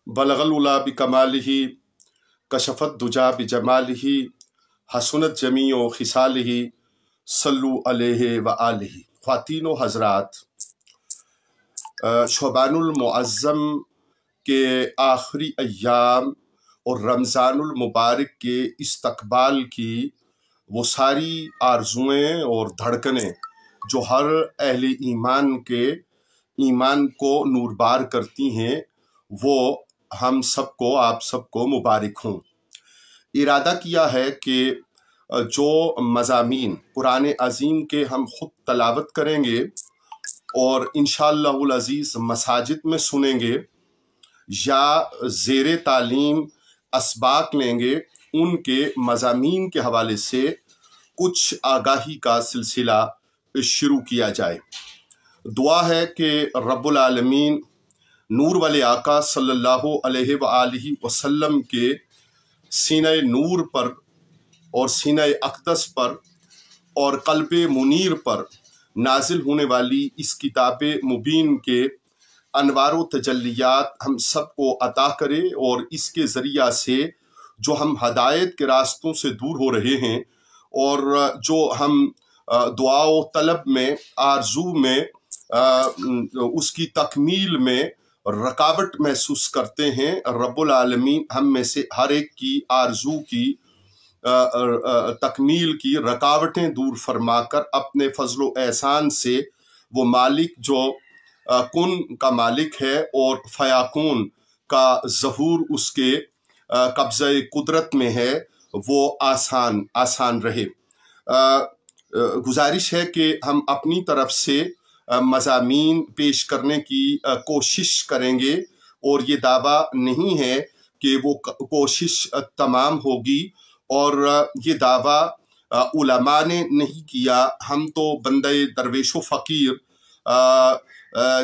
बलगल उला बिकमालिही कशफत दुजा बिजमालिही हसनत जमीओ खिसालिही सल्लु अलैहि व आलिही। ख्वातीन व हज़रात, शबानुल मुअज़्ज़म के आखिरी अय्याम और रमज़ानुल मुबारक के इस्तकबाल की वो सारी आरज़ुएँ और धड़कनें जो हर अहले ईमान के ईमान को नूरबार करती हैं, वो हम सबको, आप सबको मुबारक हों। इरादा किया है कि जो मज़ामीन कुरान अज़ीम के हम ख़ुद तलावत करेंगे और इंशाअल्लाहुल अज़ीज़ मसाजिद में सुनेंगे या ज़ेरे तालीम असबाक लेंगे, उनके मज़ामीन के हवाले से कुछ आगाही का सिलसिला शुरू किया जाए। दुआ है कि रब्बुल आलमीन नूर वाले आका सल्लल्लाहु अलैहि व आलिहि वसल्लम के सीने नूर पर और सीने अक़दस पर और क़ल्बे मुनीर पर नाजिल होने वाली इस किताबे मुबीन के अनवार व तजल्लियात हम सबको अता करे और इसके ज़रिया से जो हम हदायत के रास्तों से दूर हो रहे हैं और जो हम दुआ व तलब में, आरज़ू में, उसकी तकमील में रकावट महसूस करते हैं, रब्बुल आलमीन हम में से हर एक की आरज़ू की तकमील की रकावटें दूर फरमाकर अपने फजलो एहसान से वो मालिक जो कुन का मालिक है और फयाकून का ज़हूर उसके कब्ज़े कुदरत में है, वो आसान रहे। गुजारिश है कि हम अपनी तरफ से मज़ामीन पेश करने की कोशिश करेंगे और ये दावा नहीं है कि वो कोशिश तमाम होगी और ये दावा उलमा ने नहीं किया। हम तो बंदे दरवेश व फ़कीर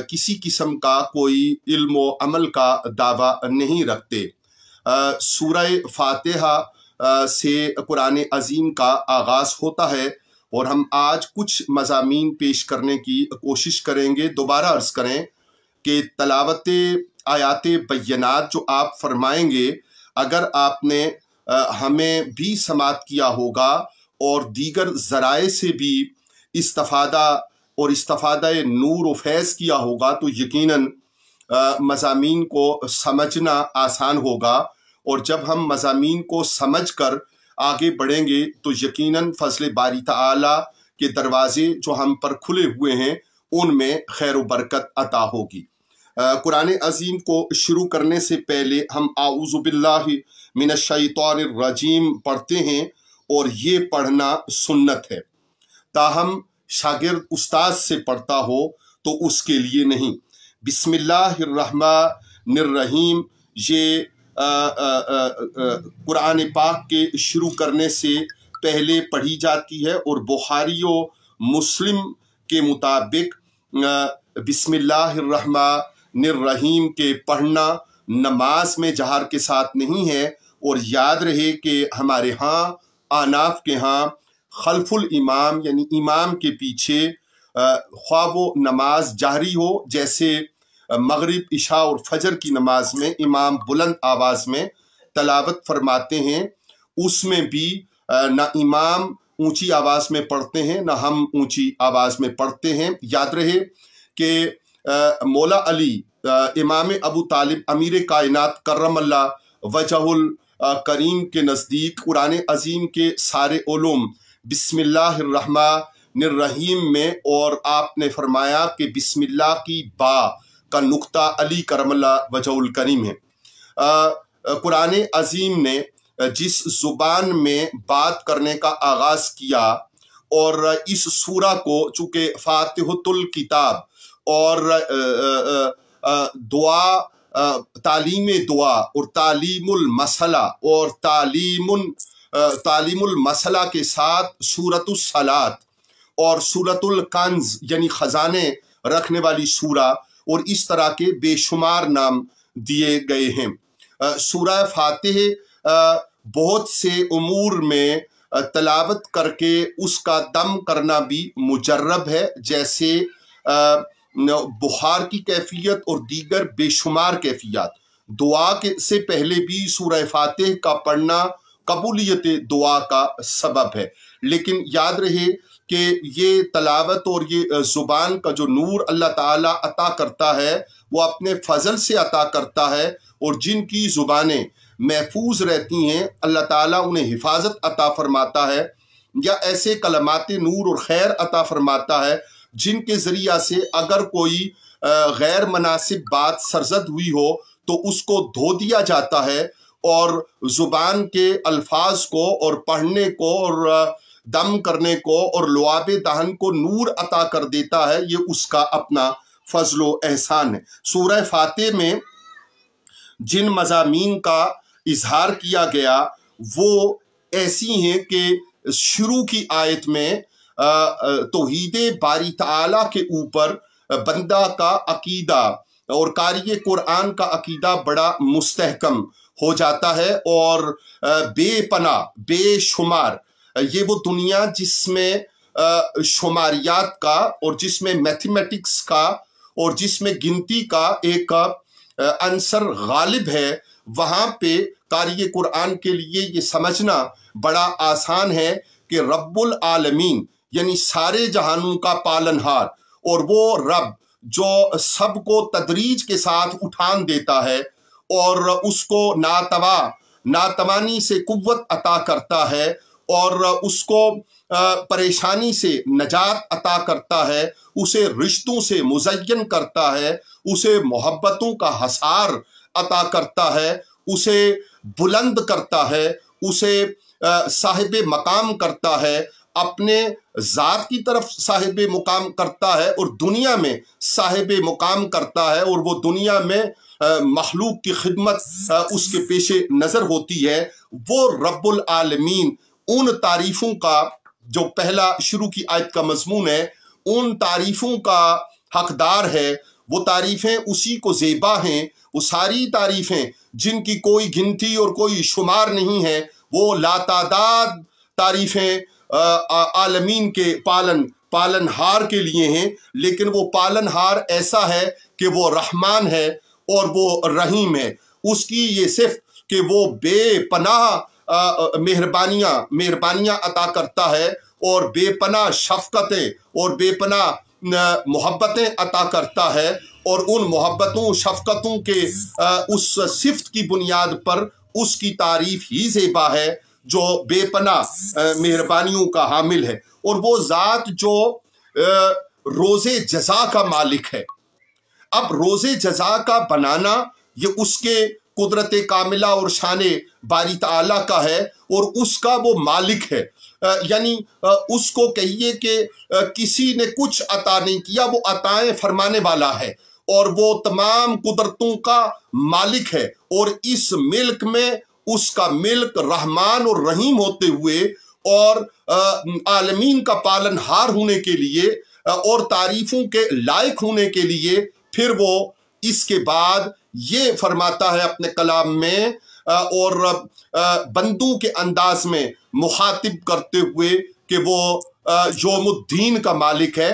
किसी किस्म का कोई इल्म व अमल का दावा नहीं रखते। सूरह फातिहा से कुरान अज़ीम का आगाज़ होता है और हम आज कुछ मज़ामीन पेश करने की कोशिश करेंगे। दोबारा अर्ज़ करें कि तलावत आयात बय्यनात जो आप फरमाएंगे, अगर आपने हमें भी समात किया होगा और दीगर ज़राए से भी इस्तफ़ादा और इस्तफ़ादा नूर व फैज़ किया होगा तो यकीनन मज़ामीन को समझना आसान होगा। और जब हम मज़ामीन को समझ कर आगे बढ़ेंगे तो यकीनन फ़ज़ल बारी ताला के दरवाज़े जो हम पर खुले हुए हैं उनमें खैर व बरकत अता होगी। कुरान अज़ीम को शुरू करने से पहले हम आऊज़ु बिल्लाहि मिनश्शैतानिर रजीम पढ़ते हैं और ये पढ़ना सुन्नत है। ताहम शागिर्द उस्ताद से पढ़ता हो तो उसके लिए नहीं। बिस्मिल्लाहिर्रहमानिर्रहीम ये कुरान पाक के शुरू करने से पहले पढ़ी जाती है और बुखारी व मुस्लिम के मुताबिक बिस्मिल्लाहिर्रहमानिर्रहीम के पढ़ना नमाज में जहर के साथ नहीं है। और याद रहे कि हमारे यहाँ आनाफ के यहाँ खल्फुल इमाम यानी इमाम के पीछे ख्वाह वो नमाज जाहरी हो, जैसे मगरिब, इशा और फजर की नमाज में इमाम बुलंद आवाज़ में तलावत फरमाते हैं, उसमें भी ना इमाम ऊंची आवाज़ में पढ़ते हैं ना हम ऊंची आवाज़ में पढ़ते हैं। याद रहे कि मौला अली इमाम अबू तालिब अमीर कायनात करमल्लाहु वजहुल करीम के नज़दीक कुरान अज़ीम के सारे उलूम बिस्मिल्लाहिर्रहमानिर्रहीम में, और आपने फरमाया कि बिस्मिल्लाह की बा का नुक्ता अली करमल्लाहु वजहुल करीम है। कुरान अज़ीम ने जिस ज़ुबान में बात करने का आगाज़ किया और इस सूरा को चूँकि फातिहुल किताब और दुआ, तालीम दुआ और तालीमुल मसला और तालीमुल मसला के साथ सूरतुस सलात और सूरतुल कंज यानी ख़जाने रखने वाली सूरा और इस तरह के बेशुमार नाम दिए गए हैं। सूरह फातिह बहुत से उमूर में तलावत करके उसका दम करना भी मुजर्रब है, जैसे बुखार की कैफियत और दीगर बेशुमार कैफियत। دعا کے سے پہلے بھی سورہ فاتح کا پڑھنا قبولیت دعا کا سبب ہے۔ لیکن یاد رہے کہ یہ تلاوت اور یہ زبان کا جو نور اللہ تعالیٰ عطا کرتا ہے وہ اپنے فضل سے عطا کرتا ہے، اور جن کی زبانیں محفوظ رہتی ہیں اللہ تعالیٰ انہیں حفاظت عطا فرماتا ہے، یا ایسے کلمات نور اور خیر عطا فرماتا ہے جن کے ذریعہ سے اگر کوئی غیر مناسب بات سرزد ہوئی ہو تو اس کو دھو دیا جاتا ہے، اور زبان کے الفاظ کو اور پڑھنے کو اور دم کرنے کو اور لعاب دہن کو نور عطا کر دیتا ہے۔ یہ اس کا اپنا فضل و احسان ہے۔ سورہ فاتح میں جن مضامین کا اظہار کیا گیا وہ ایسی ہیں کہ شروع کی آیت میں توحید باری تعالیٰ کے اوپر بندہ کا عقیدہ اور قاری قرآن کا عقیدہ بڑا مستحکم ہو جاتا ہے، اور بے پناہ بے شمار یہ وہ دنیا جس میں شماریات کا اور جس میں میتھمیٹکس کا اور جس میں گنتی کا ایک عنصر غالب ہے، وہاں پہ قاری قرآن کے لیے یہ سمجھنا بڑا آسان ہے کہ رب العالمین یعنی سارے جہانوں کا پالنہار، اور وہ رب جو سب کو تدریج کے ساتھ اٹھان دیتا ہے اور اس کو ناتوانی سے قوت عطا کرتا ہے، اور اس کو پریشانی سے نجات عطا کرتا ہے، اسے رشتوں سے مزین کرتا ہے، اسے محبتوں کا حصار عطا کرتا ہے، اسے بلند کرتا ہے، اسے صاحب مقام کرتا ہے، اپنے ذات کی طرف صاحب مقام کرتا ہے اور دنیا میں صاحب مقام کرتا ہے، اور وہ دنیا میں مخلوق کی خدمت اس کے پیش نظر ہوتی ہے۔ وہ رب العالمین ان تعریفوں کا جو پہلا شروع کی آیت کا مضمون ہے، ان تعریفوں کا حقدار ہے۔ وہ تعریفیں اسی کو زیبا ہیں، وہ ساری تعریفیں جن کی کوئی گنتی اور کوئی شمار نہیں ہے، وہ لاتعداد تعریفیں عالمین کے پالنہار کے لیے ہیں، لیکن وہ پالنہار ایسا ہے کہ وہ رحمان ہے اور وہ رحیم ہے۔ اس کی یہ صفت کہ وہ بے پناہ مہربانیاں عطا کرتا ہے اور بے پناہ شفقتیں اور بے پناہ محبتیں عطا کرتا ہے، اور ان محبتوں شفقتوں کے اس صفت کی بنیاد پر اس کی تعریف ہی زیبا ہے جو بے پناہ مہربانیوں کا حامل ہے، اور وہ ذات جو روز جزا کا مالک ہے۔ اب روز جزا کا بنانا یہ اس کے قدرت کاملہ اور شان باری تعالیٰ کا ہے، اور اس کا وہ مالک ہے۔ یعنی اس کو کہیے کہ کسی نے کچھ عطا نہیں کیا، وہ عطائیں فرمانے والا ہے، اور وہ تمام قدرتوں کا مالک ہے، اور اس ملک میں اس کا ملک رحمان اور رحیم ہوتے ہوئے اور عالمین کا پالنہار ہونے کے لیے اور تعریفوں کے لائق ہونے کے لیے پھر وہ اس کے بعد یہ فرماتا ہے اپنے کلام میں اور بندوں کے انداز میں مخاطب کرتے ہوئے کہ وہ یوم الدین کا مالک ہے،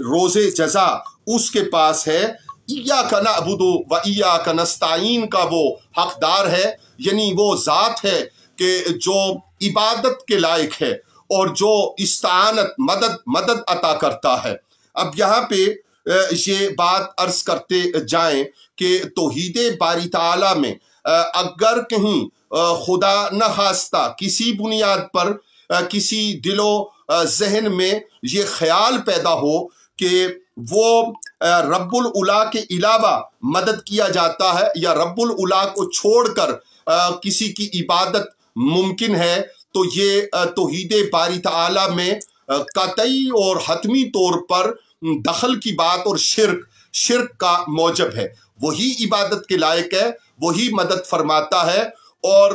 روز جزا اس کے پاس ہے، ایاک نعبد و ایاک نستعین کا وہ حقدار ہے، یعنی وہ ذات ہے کہ جو عبادت کے لائق ہے اور جو استعانت مدد عطا کرتا ہے۔ اب یہاں پہ یہ بات عرض کرتے جائیں کہ توحید باری تعالیٰ میں اگر کہیں خدا نخواستہ کسی بنیاد پر کسی دل و ذہن میں یہ خیال پیدا ہو کہ وہ رب العلا کے علاوہ مدد کیا جاتا ہے یا رب العلا کو چھوڑ کر کسی کی عبادت ممکن ہے، تو یہ توحید باری تعالیٰ میں قطعی اور حتمی طور پر دخل کی بات اور شرک کا موجب ہے۔ وہی عبادت کے لائق ہے، وہی مدد فرماتا ہے، اور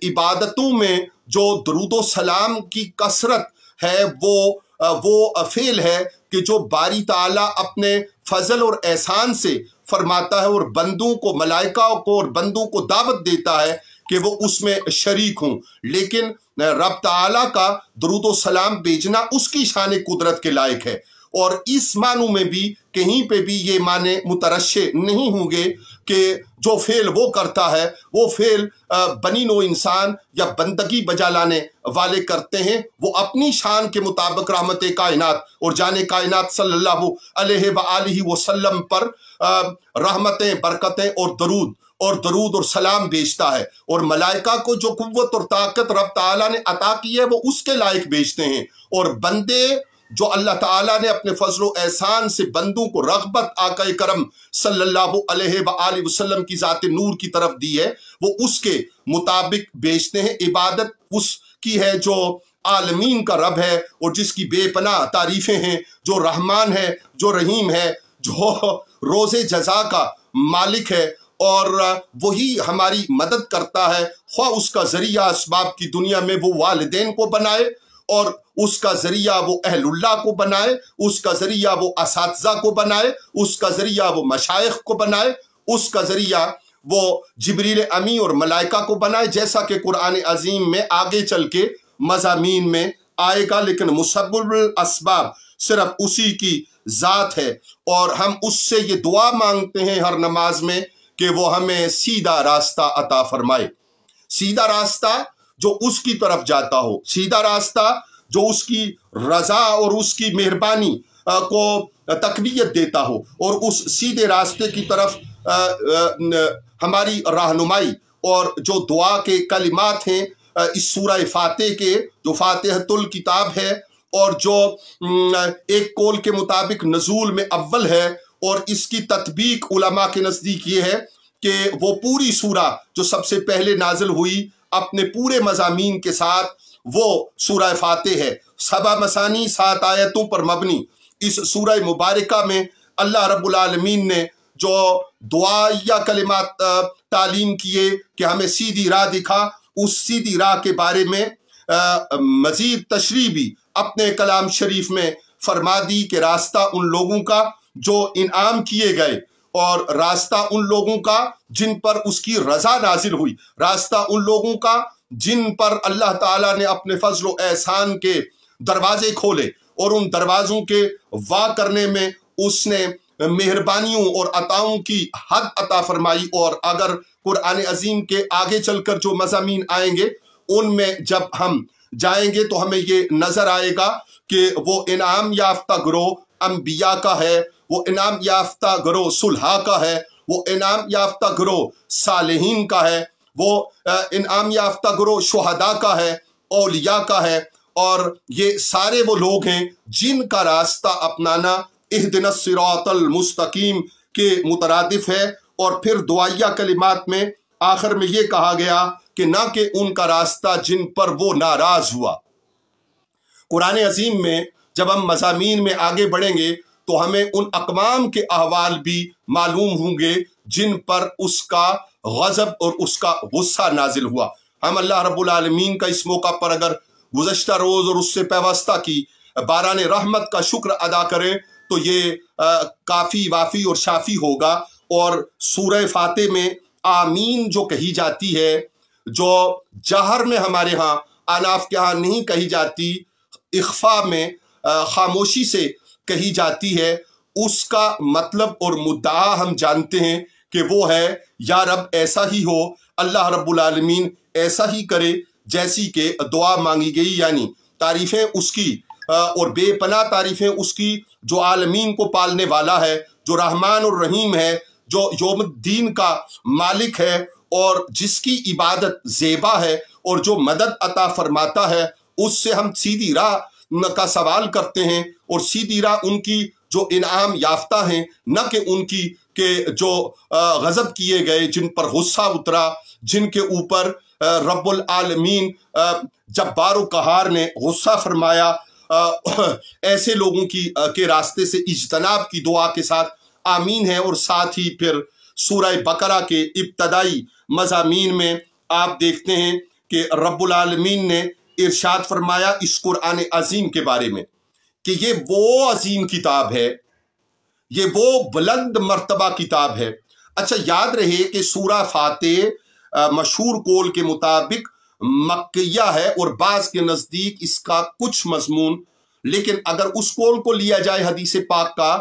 عبادتوں میں جو درود و سلام کی کثرت ہے وہ فعل ہے کہ جو باری تعالیٰ اپنے فضل اور احسان سے فرماتا ہے اور بندوں کو، ملائکہ کو اور بندوں کو دعوت دیتا ہے کہ وہ اس میں شریک ہوں، لیکن رب تعالیٰ کا درود و سلام بھیجنا اس کی شان قدرت کے لائق ہے، اور اس معنوں میں بھی کہیں پہ بھی یہ معنی مترشح نہیں ہوں گے کہ جو فعل وہ کرتا ہے وہ فعل بنی نوع انسان یا بندگی بجا لانے والے کرتے ہیں، وہ اپنی شان کے مطابق رحمت کائنات اور جان کائنات صلی اللہ علیہ وآلہ وسلم پر رحمتیں، برکتیں اور درود اور سلام بیچتا ہے، اور ملائکہ کو جو قوت اور طاقت رب تعالیٰ نے عطا کی ہے وہ اس کے لائق بیچتے ہیں، اور بندے جو اللہ تعالیٰ نے اپنے فضل و احسان سے بندوں کو رغبت آقا کرم صلی اللہ علیہ وآلہ وسلم کی ذات نور کی طرف دی ہے، وہ اس کے مطابق بیچتے ہیں۔ عبادت اس کی ہے جو عالمین کا رب ہے اور جس کی بے پناہ تعریفیں ہیں، جو رحمان ہے، جو رحیم ہے، جو روز جزا کا مالک ہے، اور وہی ہماری مدد کرتا ہے، خواہ اس کا ذریعہ اسباب کی دنیا میں وہ والدین کو بنائے، اور اس کا ذریعہ وہ اہل اللہ کو بنائے، اس کا ذریعہ وہ اساتذہ کو بنائے، اس کا ذریعہ وہ مشائخ کو بنائے، اس کا ذریعہ وہ جبریل امی اور ملائکہ کو بنائے، جیسا کہ قرآن عظیم میں آگے چل کے مضامین میں آئے گا۔ لیکن مسبب الاسباب صرف اسی کی ذات ہے، اور ہم اس سے یہ دعا مانگتے ہیں ہر نماز میں کہ وہ ہمیں سیدھا راستہ عطا فرمائے، سیدھا راستہ جو اس کی طرف جاتا ہو، سیدھا راستہ جو اس کی رضا اور اس کی مہربانی کو تقویت دیتا ہو، اور اس سیدھے راستے کی طرف ہماری رہنمائی، اور جو دعا کے کلمات ہیں اس سورہ فاتح کے، جو فاتحۃ الکتاب ہے، اور جو ایک قول کے مطابق نزول میں اول ہے، اور اس کی تطبیق علماء کے نزدیک یہ ہے کہ وہ پوری سورہ جو سب سے پہلے نازل ہوئی اپنے پورے مضامین کے ساتھ، وہ سورہ فاتح ہے، 7 مثانی 7 آیتوں پر مبنی۔ اس سورہ مبارکہ میں اللہ رب العالمین نے جو دعائیہ کلمات تعلیم کیے کہ ہمیں سیدھی راہ دکھا، اس سیدھی راہ کے بارے میں مزید تشریح بھی اپنے کلام شریف میں فرما دی کہ راستہ ان لوگوں کا جو انعام کیے گئے، اور راستہ ان لوگوں کا جن پر اس کی رضا نازل ہوئی، راستہ ان لوگوں کا جن پر اللہ تعالیٰ نے اپنے فضل و احسان کے دروازے کھولے، اور ان دروازوں کے وا کرنے میں اس نے مہربانیوں اور عطاؤں کی حد عطا فرمائی۔ اور اگر قرآن عظیم کے آگے چل کر جو مضامین آئیں گے ان میں جب ہم جائیں گے تو ہمیں یہ نظر آئے گا کہ وہ انعام یافتہ گروہ انبیاء کا ہے، وہ انعام یافتہ گروہ صلحاء کا ہے، وہ انعام یافتہ گروہ صالحین کا ہے، وہ انعام یافتہ گروہ شہداء کا ہے، اولیاء کا ہے، اور یہ سارے وہ لوگ ہیں جن کا راستہ اپنانا اہدنا الصراط المستقیم کے مترادف ہے۔ اور پھر دعائیہ کلمات میں آخر میں یہ کہا گیا کہ نہ کہ ان کا راستہ جن پر وہ ناراض ہوا۔ قرآن عظیم میں جب ہم مضامین میں آگے بڑھیں گے تو ہمیں ان اقوام کے احوال بھی معلوم ہوں گے جن پر اس کا غضب اور اس کا غصہ نازل ہوا۔ ہم اللہ رب العالمین کا اس موقع پر اگر گزشتہ روز اور اس سے پیوستہ کی باران رحمت کا شکر ادا کریں تو یہ کافی وافی اور شافی ہوگا۔ اور سورہ فاتح میں آمین جو کہی جاتی ہے، جو جہر میں ہمارے ہاں اناف کے ہاں نہیں کہی جاتی، اخفا میں خاموشی سے کہی جاتی ہے، اس کا مطلب اور مدعا ہم جانتے ہیں کہ وہ ہے یا رب ایسا ہی ہو، اللہ رب العالمین ایسا ہی کرے جیسی کہ دعا مانگی گئی، یعنی تعریفیں اس کی اور بے پناہ تعریفیں اس کی جو عالمین کو پالنے والا ہے، جو رحمان اور رحیم ہے، جو یوم الدین کا مالک ہے، اور جس کی عبادت زیبا ہے، اور جو مدد عطا فرماتا ہے، اس سے ہم سیدھی راہ کا سوال کرتے ہیں، اور سیدھی راہ ان کی جو انعام یافتہ ہیں، نہ کہ ان کی کہ جو غضب کیے گئے، جن پر غصہ اترا، جن کے اوپر رب العالمین جبار و قہار نے غصہ فرمایا، ایسے لوگوں کے راستے سے اجتناب کی دعا کے ساتھ آمین ہے۔ اور ساتھ ہی پھر سورہ بقرہ کے ابتدائی مضامین میں آپ دیکھتے ہیں کہ رب العالمین نے ارشاد فرمایا اس قرآن عظیم کے بارے میں کہ یہ وہ عظیم کتاب ہے، یہ وہ بلند مرتبہ کتاب ہے۔ اچھا یاد رہے کہ سورہ فاتح مشہور قول کے مطابق مکیہ ہے، اور بعض کے نزدیک اس کا کچھ مضمون लेकिन अगर उस कौल को लिया जाए हदीस पाक का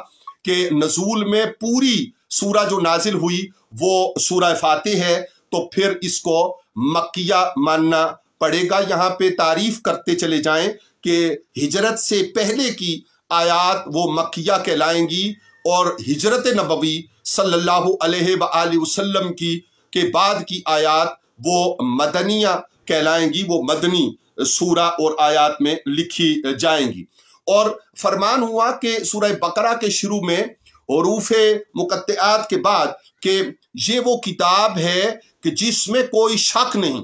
कि नजूल में पूरी सूरा जो नाजिल हुई वो सूरह फातिह है, तो फिर इसको मक्किया मानना पड़ेगा। यहाँ पे तारीफ करते चले जाएं कि हिजरत से पहले की आयात वो मक्किया कहलाएंगी और हिजरत नबवी सल्लल्लाहु अलैहि वसल्लम की के बाद की आयात वो मदनिया कहलाएंगी, वो मदनी सूरा और आयात में लिखी जाएंगी। और फरमान हुआ कि सूरह बकरा के शुरू में हुरूफे मुकत्तआत के बाद कि ये वो किताब है कि जिसमें कोई शक नहीं,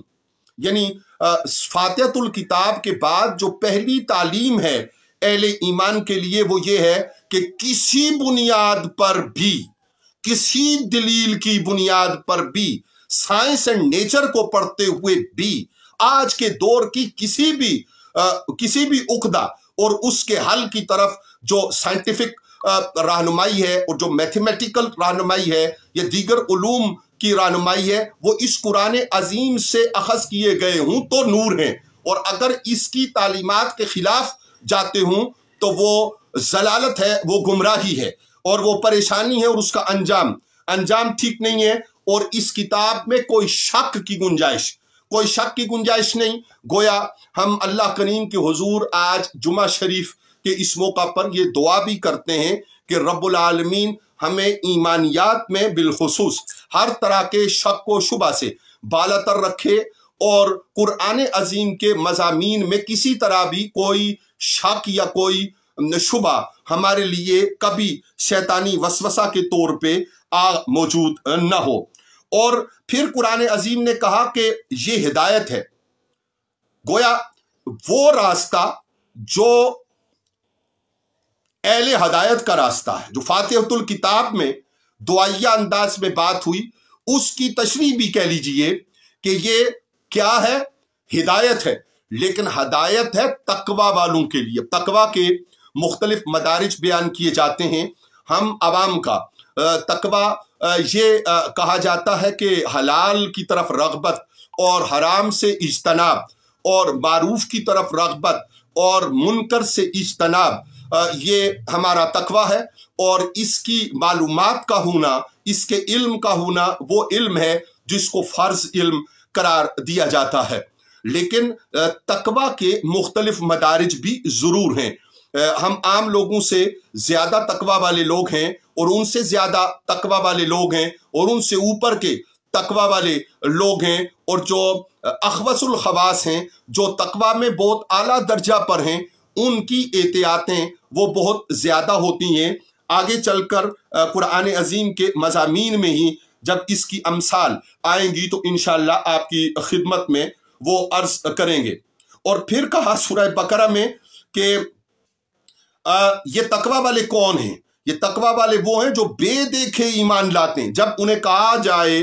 यानी फातिहतुल किताब के बाद जो पहली तालीम है अहले ईमान के लिए वो ये है कि किसी बुनियाद पर भी, किसी दलील की बुनियाद पर भी, साइंस एंड नेचर को पढ़ते हुए भी आज के दौर की किसी भी उकदा और उसके हल की तरफ जो साइंटिफिक रहनुमाई है और जो मैथमेटिकल रहनुमाई है या दीगर उलूम की रहनुमाई है वो इस कुरान अजीम से अखज़ किए गए हूं तो नूर हैं, और अगर इसकी तालीमात के खिलाफ जाते हूं तो वो जलालत है, वो गुमराही है और वो परेशानी है और उसका अंजाम ठीक नहीं है। और इस किताब में कोई शक की गुंजाइश नहीं। गोया हम अल्लाह करीम के हुजूर आज जुमा शरीफ के इस मौका पर ये दुआ भी करते हैं कि रब्बुल आलमीन हमें ईमानियात में बिलखुसूस हर तरह के शक व शुबा से बालातर रखे और कुरान अजीम के मज़ामीन में किसी तरह भी कोई शक या कोई शुबा हमारे लिए कभी शैतानी वसवसा के तौर पे मौजूद न हो। और फिर कुरान अजीम ने कहा कि ये हिदायत है, गोया वो रास्ता जो अहले हदायत का रास्ता है, जो फातिहतुल किताब में दुआया अंदाज में बात हुई उसकी तशरीह भी कह लीजिए कि ये क्या है, हिदायत है, लेकिन हिदायत है तकवा वालों के लिए। तकवा के मुख्तलिफ मदारिज बयान किए जाते हैं। हम अवाम का तकवा ये कहा जाता है कि हलाल की तरफ रग़बत और हराम से इज्तनाब और मारूफ की तरफ रग़बत और मुनकर से इज्तनाब, ये हमारा तकवा है। और इसकी मालूमात का होना, इसके इल्म का होना वो इल्म है जिसको फ़र्ज इल्म करार दिया जाता है। लेकिन तकवा के मुख्तलिफ मदारिज भी ज़रूर हैं। हम आम लोगों से ज़्यादा तकवा वाले लोग हैं और उनसे ज़्यादा तकवा वाले लोग हैं और उनसे ऊपर के तकवा वाले लोग हैं, और जो अखवसुल खवास हैं, जो तकवा में बहुत आला दर्जा पर हैं, उनकी एहतियातें वो बहुत ज़्यादा होती हैं। आगे चलकर कुरान अजीम के मज़ामीन में ही जब इसकी अमसाल आएंगी तो इंशाअल्लाह आपकी खिदमत में वो अर्ज करेंगे। और फिर कहा सूरह बकरा में कि ये तकवा वाले कौन हैं? ये तकवा वाले वो हैं जो बेदेखे ईमान लाते हैं। जब उन्हें कहा जाए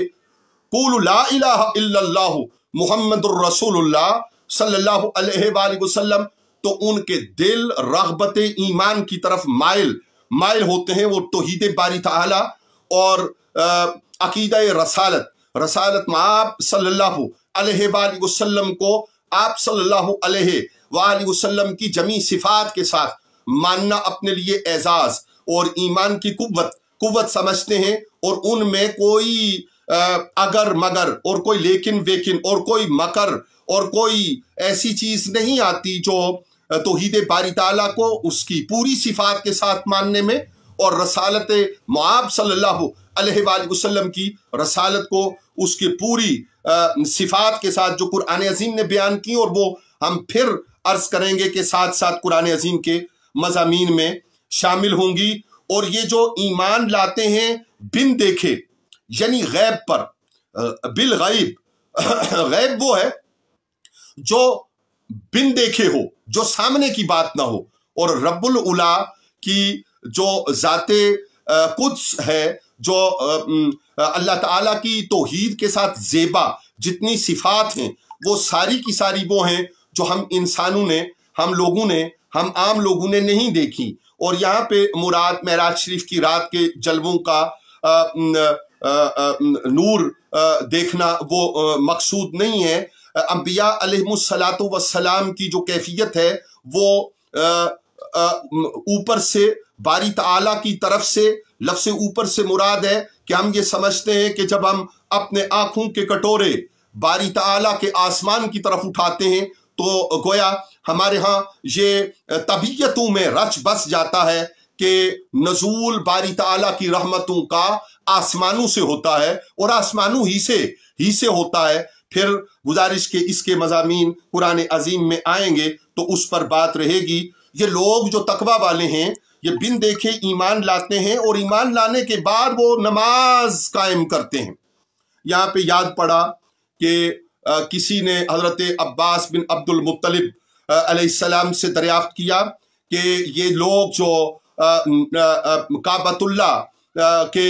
कुलु ला इलाहा इल्लल्लाहु मुहम्मदुर रसूलुल्लाह सल्लल्लाहु अलैहि वसल्लम, तो उनके दिल रग़बत ईमान की तरफ माइल होते हैं। वो तौहीद बारी ताला और अकीदा रसालत में आप सल्लल्लाहु अलैहि वसल्लम को आप सल्लल्लाहु अलैहि वसल्लम की जमी सिफात के साथ मानना अपने लिए एजाज और ईमान की कुव्वत समझते हैं, और उनमें कोई अगर मगर और कोई लेकिन वेकिन और कोई मकर और कोई ऐसी चीज नहीं आती जो तौहीद बारी ताला को उसकी पूरी सिफात के साथ मानने में और रसालत मुआब सल्लल्लाहु अलैहि वसल्लम की रसालत को उसकी पूरी सिफात के साथ जो कुरान अजीम ने बयान की, और वो हम फिर अर्ज करेंगे कि साथ साथ कुरान अजीम के मज़ामीन में शामिल होंगी। और ये जो ईमान लाते हैं बिन देखे यानी गैब पर, बिल गैब, गैब वो है जो बिन देखे हो, जो सामने की बात ना हो, और रब्बुल उला की जो ज़ाते कुद्स है, जो अल्लाह ताला की तौहीद के साथ ज़ेबा जितनी सिफात हैं वो सारी की सारी वो हैं जो हम इंसानों ने, हम आम लोगों ने नहीं देखी। और यहाँ पे मुराद मेराज शरीफ की रात के जलवों का नूर देखना वो मकसूद नहीं है। अंबिया अलैहिमुस्सलातु वस्सलाम की जो कैफियत है वो ऊपर से बारी ताला की तरफ से, लफ्ज़ से ऊपर से मुराद है कि हम ये समझते हैं कि जब हम अपने आँखों के कटोरे बारी ताला के आसमान की तरफ उठाते हैं तो गोया हमारे यहाँ ये तबीयतों में रच बस जाता है कि नज़ूल बारी ताला की रहमतों का आसमानों से होता है और आसमानों ही से होता है। फिर गुजारिश के इसके मज़ामीन कुरान अजीम में आएंगे तो उस पर बात रहेगी। ये लोग जो तकवा वाले हैं ये बिन देखे ईमान लाते हैं और ईमान लाने के बाद वो नमाज कायम करते हैं। यहाँ पे याद पड़ा कि किसी ने हज़रत अब्बास बिन अब्दुल मुत्तलिब अलैहिस्सलाम से दरियाफ्त किया कि ये लोग जो काबतुल्ला के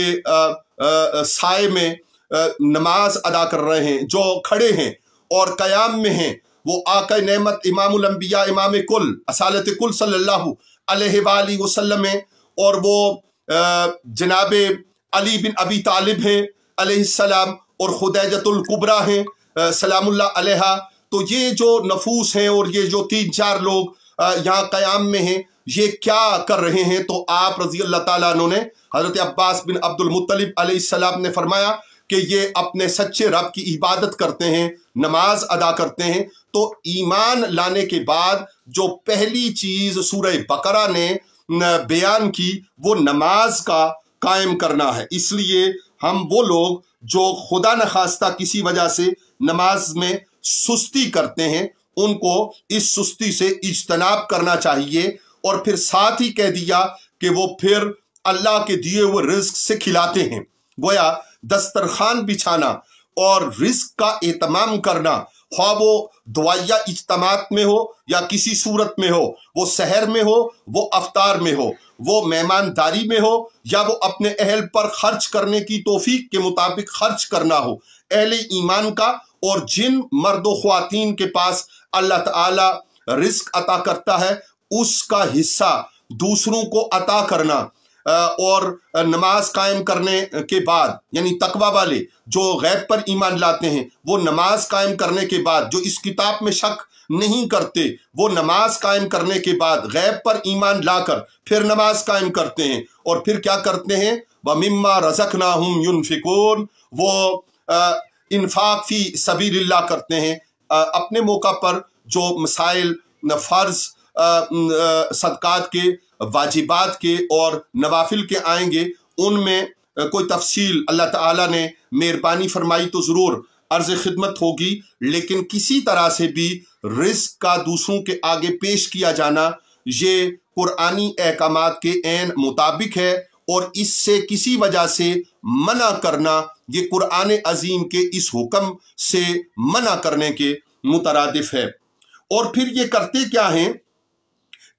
साए में नमाज अदा कर रहे हैं, जो खड़े हैं और क़याम में हैं, वो आका नेमत इमामुल अंबिया इमाम कुल असालत कुल सल्लल्लाहु अलैहि वसल्लम हैं और वो जनाब अली बिन अबी तालिब हैं अलैहिस्सलाम और खुदैजतुल कुबरा हैं सलामुल्लाह अलैहा। तो ये जो नफूस हैं और ये जो 3-4 लोग यहाँ क़याम में हैं, ये क्या कर रहे हैं? तो आप रज़ी अल्लाह ताला अन्हु ने हज़रत अब्बास बिन अब्दुल मुत्तलिब अलैहिस्सलाम ने फरमाया कि ये अपने सच्चे रब की इबादत करते हैं, नमाज अदा करते हैं। तो ईमान लाने के बाद जो पहली चीज़ सूरह बकरा ने बयान की वो नमाज का कायम करना है। इसलिए हम वो लोग जो खुदा न खास्ता किसी वजह से नमाज में सुस्ती करते हैं, उनको इस सुस्ती से इज्तनाब करना चाहिए। और फिर साथ ही कह दिया कि वो फिर अल्लाह के दिए हुए रिज्क से खिलाते हैं। गोया दस्तरखान बिछाना और रिज्क का एहतमाम करना, ख्वाह वो दुआया इज्तमात में हो या किसी सूरत में हो, वो सहर में हो, वो अफ्तार में हो, वो मेहमानदारी में हो या वो अपने अहल पर खर्च करने की तौफीक के मुताबिक खर्च करना हो, अहले ईमान का और जिन मर्द व ख्वातीन के पास अल्लाह ताला रिज्क अता करता है उसका हिस्सा दूसरों को अता करना और नमाज कायम करने के बाद, यानी तकवा वाले जो गैब पर ईमान लाते हैं वो नमाज कायम करने के बाद, जो इस किताब में शक नहीं करते, वो नमाज कायम करने के बाद गैब पर ईमान लाकर फिर नमाज कायम करते हैं और फिर क्या करते हैं? व मिम्मा रज़क़नाहुम युनफ़िकून, वो इन्फाक फी सबीलिल्लाह करते हैं। अपने मौका पर जो मसाइल फ़र्ज़ सदकात के, वाजिबात के और नवाफिल के आएंगे उनमें कोई तफसील अल्लाह ताला ने मेहरबानी फरमाई तो ज़रूर अर्ज़ खिदमत होगी, लेकिन किसी तरह से भी रिज़्क का दूसरों के आगे पेश किया जाना ये कुरानी अहकामात के ऐन मुताबिक है और इससे किसी वजह से मना करना ये कुरान अजीम के इस हुक्म से मना करने के मुतरादिफ है। और फिर ये करते क्या हैं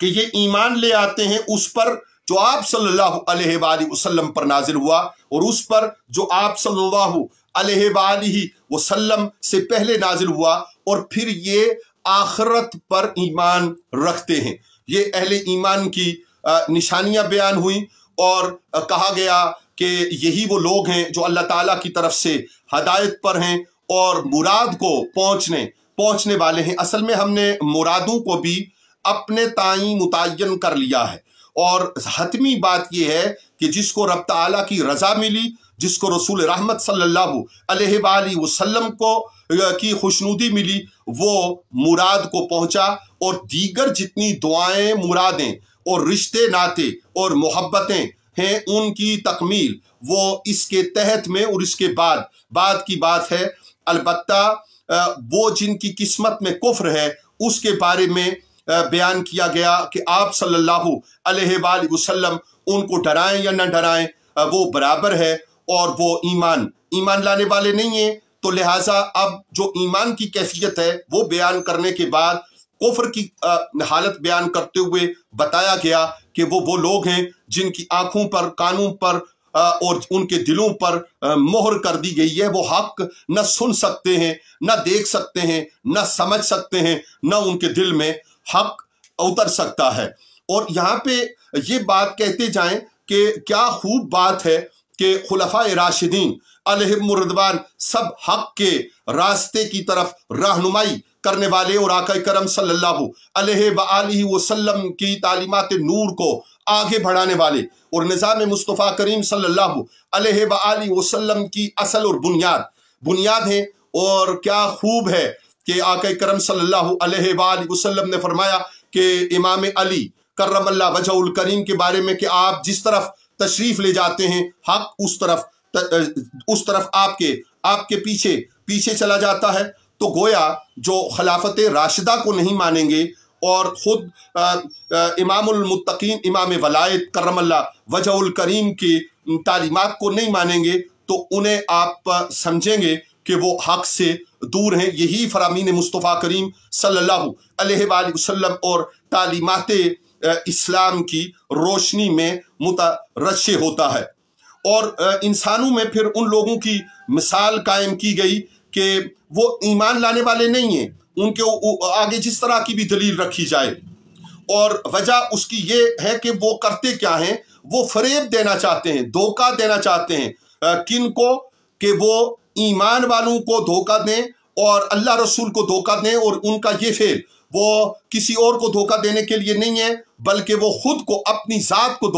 कि ये ईमान ले आते हैं उस पर जो आप सल्लल्लाहु अलैहि वसल्लम पर नाजिल हुआ और उस पर जो आप सल्लल्लाहु अलैहि वसल्लम से पहले नाजिल हुआ, और फिर ये आखिरत पर ईमान रखते हैं। ये अहले ईमान की निशानियां बयान हुई और कहा गया कि यही वो लोग हैं जो अल्लाह ताला की तरफ से हदायत पर हैं और मुराद को पहुंचने वाले हैं। असल में हमने मुरादों को भी अपने ताई मुतय्यन कर लिया है और हतमी बात यह है कि जिसको रब ताला की रज़ा मिली, जिसको रसूल रहमत सल्लल्लाहु अलैहि वसल्लम को की खुशनुदी मिली, वो मुराद को पहुंचा और दीगर जितनी दुआएं, मुरादें और रिश्ते नाते और मोहब्बतें हैं उनकी तकमील वो इसके तहत में और इसके बाद की बात है। अलबत्ता वो जिनकी किस्मत में कुफ्र है उसके बारे में बयान किया गया कि आप सल्लल्लाहु अलैहि वसल्लम उनको डराएं या न डराएं वो बराबर है और वो ईमान लाने वाले नहीं हैं। तो लिहाजा अब जो ईमान की कैफियत है वो बयान करने के बाद कुफ्र की हालत बयान करते हुए बताया गया कि वो लोग हैं जिनकी आंखों पर, कानों पर और उनके दिलों पर मोहर कर दी गई है। वो हक न सुन सकते हैं, न देख सकते हैं, न समझ सकते हैं, न उनके दिल में हक उतर सकता है। और यहाँ पे ये बात कहते जाएं कि क्या खूब बात है कि खुलफाए राशिदीन अलैहिमुर रिदवान सब हक के रास्ते की तरफ रहनुमाई करने वाले और आका करम सल्लल्लाहु अलैहि वसल्लम की तालीमात नूर को आगे बढ़ाने वाले और निज़ाम मुस्तफ़ा करीम सल्लल्लाहु अलैहि वसल्लम की असल और बुनियाद है। और क्या खूब है कि आका करम सल्लल्लाहु अलैहि वसल्लम ने फरमाया कि इमाम अली करमल्लाह वजहुल करीम के बारे में कि आप जिस तरफ तशरीफ ले जाते हैं हक उस तरफ आपके पीछे चला जाता है। तो गोया जो खिलाफत राशिदा को नहीं मानेंगे और खुद इमामुल मुत्तकीन इमाम वलायत करमल्लाह वजहुल करीम की तालीमात को नहीं मानेंगे तो उन्हें आप समझेंगे कि वो हक से दूर हैं। यही फरामीन मुस्तफ़ा करीम सल्लल्लाहु अलैहि वसल्लम और तालीमात इस्लाम की रोशनी में मुतरश्शे होता है। और इंसानों में फिर उन लोगों की मिसाल कायम की गई कि वो ईमान लाने वाले नहीं हैं, उनके आगे जिस तरह की भी दलील रखी जाए। और वजह उसकी ये है कि वो करते क्या हैं, वो फरेब देना चाहते हैं, धोखा देना चाहते हैं। किन को? कि वो ईमान वालों को धोखा दें और अल्लाह रसूल को धोखा दें। और उनका ये फेल वो किसी और को धोखा देने के लिए नहीं है, बल्कि वो खुद को अपनी ज़ात को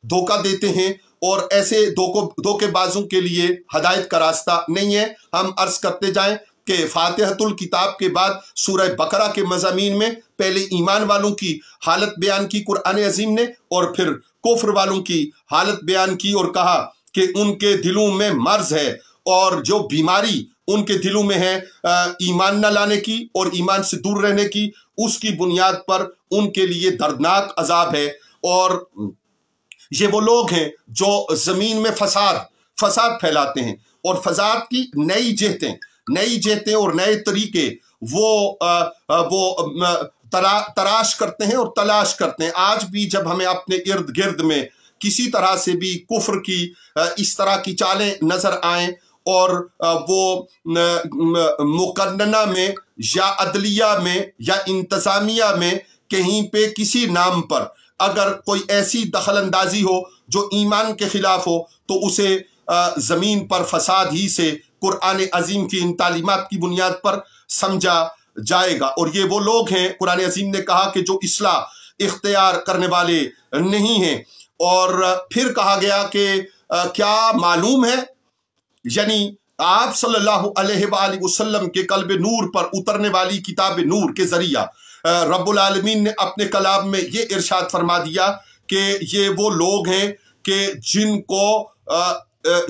धोखा देते हैं। और ऐसे धोखेबाजों के लिए हदायत का रास्ता नहीं है। हम अर्ज करते जाएं कि फातिहतुल किताब के बाद सूरह बकरा के मज़ामीन में पहले ईमान वालों की हालत बयान की कुरान अजीम ने, और फिर कुफ्र वालों की हालत बयान की और कहा कि उनके दिलों में मर्ज है और जो बीमारी उनके दिलों में है ईमान न लाने की और ईमान से दूर रहने की, उसकी बुनियाद पर उनके लिए दर्दनाक अजाब है। और ये वो लोग हैं जो जमीन में फसाद फैलाते हैं और फसाद की नई जेहतें और नए तरीके वो तराश करते हैं और तलाश करते हैं। आज भी जब हमें अपने इर्द गिर्द में किसी तरह से भी कुफ्र की इस तरह की चालें नजर आएं और वो मुकन्नना में या अदलिया में या इंतजामिया में कहीं पे किसी नाम पर अगर कोई ऐसी दखल अंदाजी हो जो ईमान के खिलाफ हो तो उसे ज़मीन पर फसाद ही से कुरान अजीम की इन तालीमात की बुनियाद पर समझा जाएगा। और ये वो लोग हैं, कुरान अजीम ने कहा कि जो इस्लाह इख्तियार करने वाले नहीं हैं। और फिर कहा गया कि क्या मालूम है, यानी आप सल्लल्लाहु अलैहि वसल्लम के कल्ब नूर पर उतरने वाली किताब नूर के जरिया रब्बुल आलमीन ने अपने कलाम में ये इरशाद फरमा दिया कि ये वो लोग हैं कि जिनको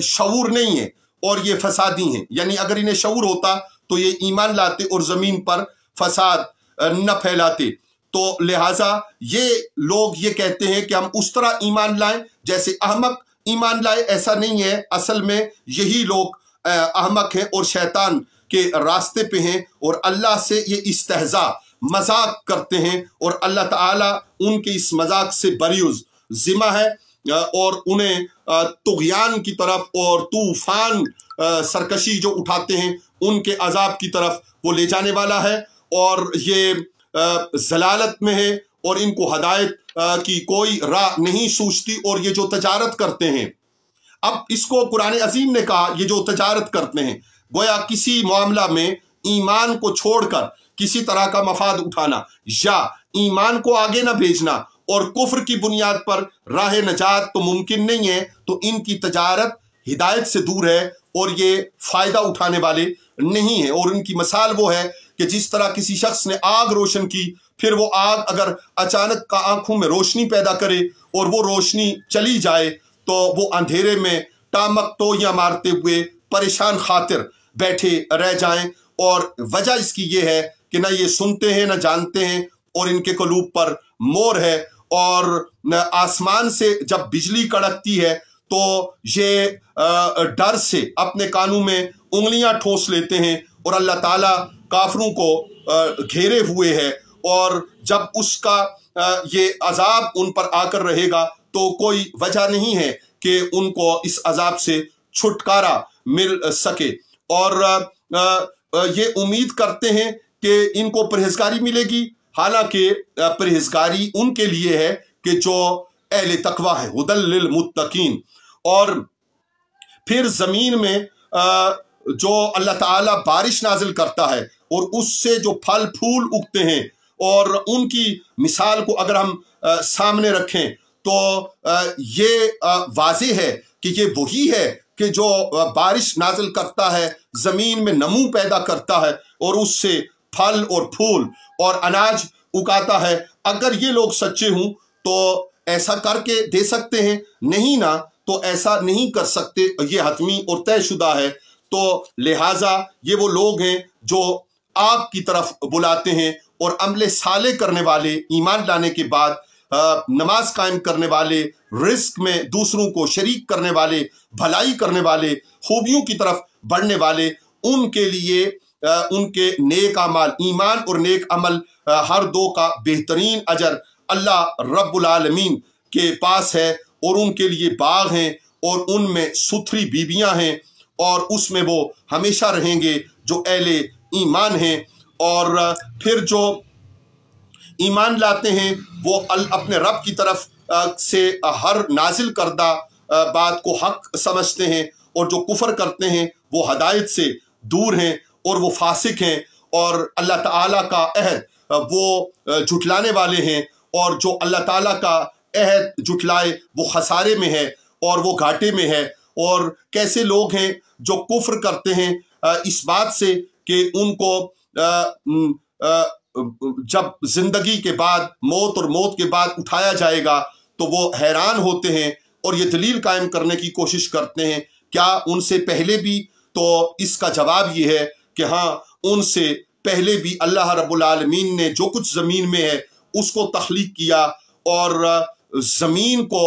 शऊर नहीं है और ये फसादी हैं। यानी अगर इन्हें शऊर होता तो ये ईमान लाते और ज़मीन पर फसाद न फैलाते। तो लिहाजा ये लोग ये कहते हैं कि हम उस तरह ईमान लाएं जैसे अहमक ईमान लाए। ऐसा नहीं है, असल में यही लोग अहमक हैं और शैतान के रास्ते पे हैं और अल्लाह से ये इस्तेहज़ा मजाक करते हैं और अल्लाह ताला उनके इस मजाक से बरीउज़ ज़िम्मा है और उन्हें तुग़यान की तरफ और तूफ़ान सरकशी जो उठाते हैं उनके अजाब की तरफ वो ले जाने वाला है। और ये ज़लालत में है और इनको हदायत की कोई राह नहीं सूझती। और ये जो तजारत करते हैं, अब इसको कुरान अजीम ने कहा, ये जो तजारत करते हैं गोया किसी मामला में ईमान को छोड़कर किसी तरह का मफाद उठाना या ईमान को आगे न भेजना और कुफ्र की बुनियाद पर राह नजात तो मुमकिन नहीं है। तो इनकी तजारत हिदायत से दूर है और ये फ़ायदा उठाने वाले नहीं है। और इनकी मिसाल वो है कि जिस तरह किसी शख्स ने आग रोशन की, फिर वो आग अगर अचानक का आंखों में रोशनी पैदा करे और वो रोशनी चली जाए तो वो अंधेरे में टामक तो या मारते हुए परेशान खातिर बैठे रह जाएं। और वजह इसकी ये है कि ना ये सुनते हैं ना जानते हैं और इनके कलूब पर मोर है। और आसमान से जब बिजली कड़कती है तो ये डर से अपने कानों में उंगलियां ठोस लेते हैं और अल्लाह ताला काफिरों को घेरे हुए है। और जब उसका ये अजाब उन पर आकर रहेगा तो कोई वजह नहीं है कि उनको इस अजाब से छुटकारा मिल सके। और ये उम्मीद करते हैं कि इनको परहेजगारी मिलेगी, हालांकि परहेजगारी उनके लिए है कि जो अहले तकवा है, हुदल लिल मुत्तकीन। और پھر زمین میں جو اللہ تعالیٰ بارش نازل کرتا ہے اور اس سے جو پھل پھول اگتے ہیں، اور ان کی مثال کو اگر ہم سامنے رکھیں تو یہ واضح ہے کہ یہ وہی ہے کہ جو بارش نازل کرتا ہے، زمین میں نمو پیدا کرتا ہے اور اس سے پھل اور پھول اور اناج اگاتا ہے۔ اگر یہ لوگ سچے ہوں تو ایسا کر کے دے سکتے ہیں، نہیں نا تو ایسا نہیں کر سکتے، یہ حتمی اور طے شدہ ہے۔ تو لہٰذا یہ وہ لوگ ہیں جو آگ کی طرف بلاتے ہیں، اور عمل صالح کرنے والے، ایمان لانے کے بعد نماز قائم کرنے والے، رزق میں دوسروں کو شریک کرنے والے، بھلائی کرنے والے، خوبیوں کی طرف بڑھنے والے، ان کے لیے ان کے نیک اعمال، ایمان اور نیک عمل، ہر دو کا بہترین اجر اللہ رب العالمین کے پاس ہے، اور ان کے لیے باغ ہیں اور ان میں ستھری بیویاں ہیں، اور اس میں وہ ہمیشہ رہیں گے جو اہل ایمان ہیں۔ اور پھر جو ایمان لاتے ہیں وہ اپنے رب کی طرف سے ہر نازل کردہ بات کو حق سمجھتے ہیں، اور جو کفر کرتے ہیں وہ ہدایت سے دور ہیں اور وہ فاسق ہیں، اور اللہ تعالیٰ کا عہد وہ جھٹلانے والے ہیں، اور جو اللہ تعالیٰ کا عہد جھٹلائے وہ خسارے میں ہے اور وہ گھاٹے میں ہے۔ اور کیسے لوگ ہیں جو کفر کرتے ہیں اس بات سے کہ ان کو جب زندگی کے بعد موت اور موت کے بعد اٹھایا جائے گا تو وہ حیران ہوتے ہیں اور یہ دلیل قائم کرنے کی کوشش کرتے ہیں کیا ان سے پہلے بھی؟ تو اس کا جواب یہ ہے کہ ہاں، ان سے پہلے بھی اللہ رب العالمین نے جو کچھ زمین میں ہے اس کو تخلیق کیا، اور زمین کو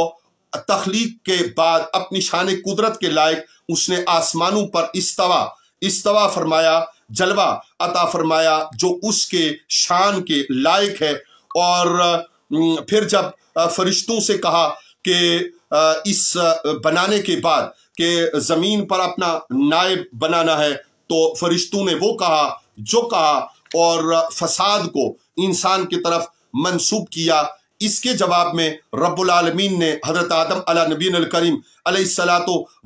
تخلیق کے بعد اپنی شان قدرت کے لائق اس نے آسمانوں پر استوا فرمایا، جلوہ عطا فرمایا جو اس کے شان کے لائق ہے۔ اور پھر جب فرشتوں سے کہا کہ اس بنانے کے بعد کہ زمین پر اپنا نائب بنانا ہے، تو فرشتوں نے وہ کہا جو کہا اور فساد کو انسان کی طرف منسوب کیا۔ اس کے جواب میں رب العالمین نے حضرت آدم علیہ نبینا الکریم علیہ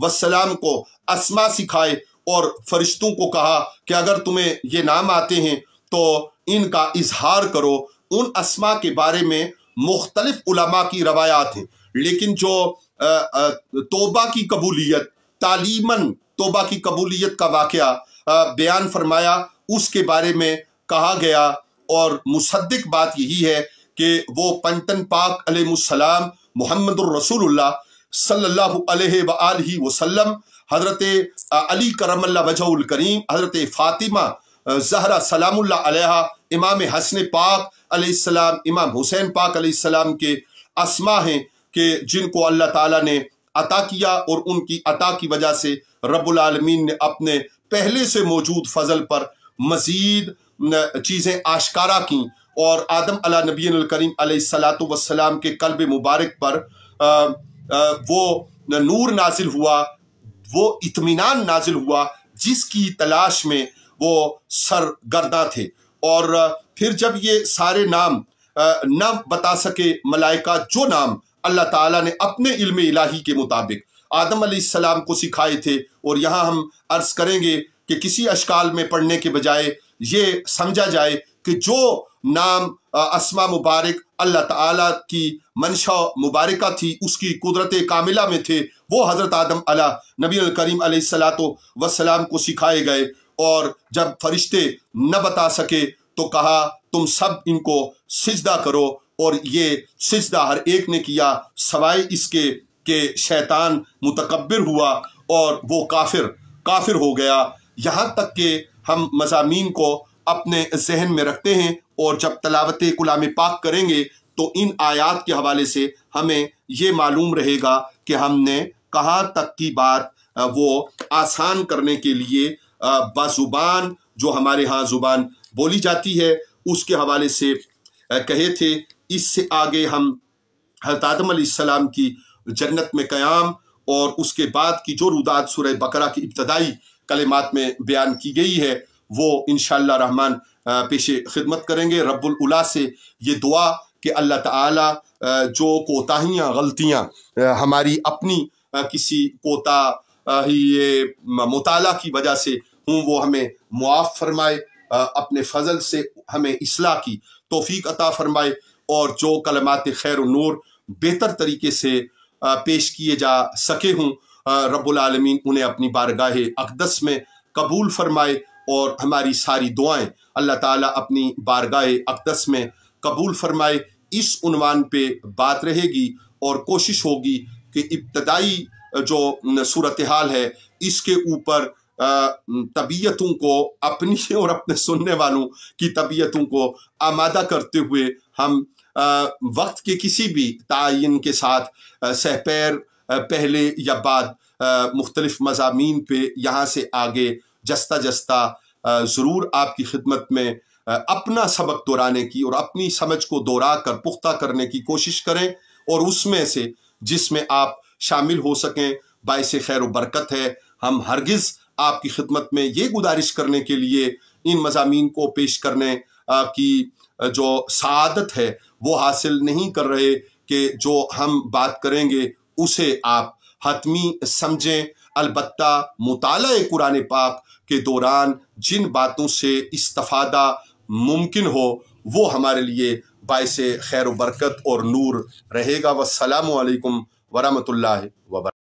السلام کو اسما سکھائے، اور فرشتوں کو کہا کہ اگر تمہیں یہ نام آتے ہیں تو ان کا اظہار کرو۔ ان اسما کے بارے میں مختلف علماء کی روایات ہیں، لیکن جو توبہ کی قبولیت، تعلیماً توبہ کی قبولیت کا واقعہ بیان فرمایا، اس کے بارے میں کہا گیا، اور مصدق بات یہی ہے کہ وہ پنجتن پاک علیہ السلام محمد الرسول اللہ صلی اللہ علیہ وآلہ وسلم، حضرت علی کرم اللہ وجہ الکریم، حضرت فاطمہ زہرا سلام اللہ علیہا، امام حسن پاک علیہ السلام، امام حسین پاک علیہ السلام کے اسما ہیں کہ جن کو اللہ تعالیٰ نے عطا کیا، اور ان کی عطا کی وجہ سے رب العالمین نے اپنے پہلے سے موجود فضل پر مزید چیزیں آشکارا کیں، اور آدم علیہ نبی الکریم علیہ السلام کے قلب مبارک پر وہ نور نازل ہوا، وہ اطمینان نازل ہوا جس کی تلاش میں وہ سرگرداں تھے۔ اور پھر جب یہ سارے نام نہ بتا سکے ملائکہ، جو نام اللہ تعالیٰ نے اپنے علم الہی کے مطابق آدم علیہ السلام کو سکھائے تھے، اور یہاں ہم عرض کریں گے کہ کسی اشکال میں پڑھنے کے بجائے یہ سمجھا جائے کہ جو نام اسما مبارک اللہ تعالیٰ کی منشا مبارکہ تھی، اس کی قدرت کاملہ میں تھے، وہ حضرت آدم علیہ نبی الکریم علیہ السلام کو سکھائے گئے۔ اور جب فرشتے نہ بتا سکے تو کہا تم سب ان کو سجدہ کرو، اور یہ سجدہ ہر ایک نے کیا سوائے اس کے کہ شیطان متکبر ہوا اور وہ کافر ہو گیا۔ یہاں تک کہ ہم مضامین کو اپنے ذہن میں رکھتے ہیں، اور جب تلاوت کلام پاک کریں گے تو ان آیات کے حوالے سے ہمیں یہ معلوم رہے گا کہ ہم نے کہاں تک کی بات وہ آسان کرنے کے لیے بزبان جو ہمارے ہاں زبان بولی جاتی ہے اس کے حوالے سے کہے تھے۔ اس سے آگے ہم حضرت آدم علیہ السلام کی جنت میں قیام اور اس کے بعد کی جو رودات سورہ بقرہ کی ابتدائی کلمات میں بیان کی گئی ہے وہ انشاءاللہ رحمان پیش خدمت کریں گے۔ رب العلا سے یہ دعا کہ اللہ تعالیٰ جو کوتاہیاں، غلطیاں ہماری اپنی کسی کوتا یہ مطالعہ کی وجہ سے ہوں وہ ہمیں معاف فرمائے، اپنے فضل سے ہمیں اصلاح کی توفیق عطا فرمائے، اور جو کلمات خیر و نور بہتر طریقے سے پیش کیے جا سکے ہوں رب العالمین انہیں اپنی بارگاہ اقدس میں قبول فرمائے، اور ہماری ساری دعائیں اللہ تعالیٰ اپنی بارگاہ اقدس میں قبول فرمائے۔ اس عنوان پہ بات رہے گی اور کوشش ہوگی کہ ابتدائی جو صورتحال ہے اس کے اوپر طبیعتوں کو اپنی اور اپنے سننے والوں کی طبیعتوں کو آمادہ کرتے ہوئے ہم وقت کے کسی بھی تعین کے ساتھ سہپیر پہلے یا بعد مختلف مضامین پہ یہاں سے آگے جستہ جستہ ضرور آپ کی خدمت میں اپنا سبق دہرانے کی اور اپنی سمجھ کو دوہرا کر پختہ کرنے کی کوشش کریں، اور اس میں سے جس میں آپ شامل ہو سکیں باعث خیر و برکت ہے۔ ہم ہرگز آپ کی خدمت میں یہ گزارش کرنے کے لیے ان مضامین کو پیش کرنے کی جو سعادت ہے وہ حاصل نہیں کر رہے کہ جو ہم بات کریں گے اسے آپ حتمی سمجھیں۔ البتہ مطالعہ قرآن پاک کے دوران جن باتوں سے استفادہ ممکن ہو وہ ہمارے لیے باعث خیر و برکت اور نور رہے گا۔ والسلام علیکم ورحمۃ اللہ وبرکاتہ۔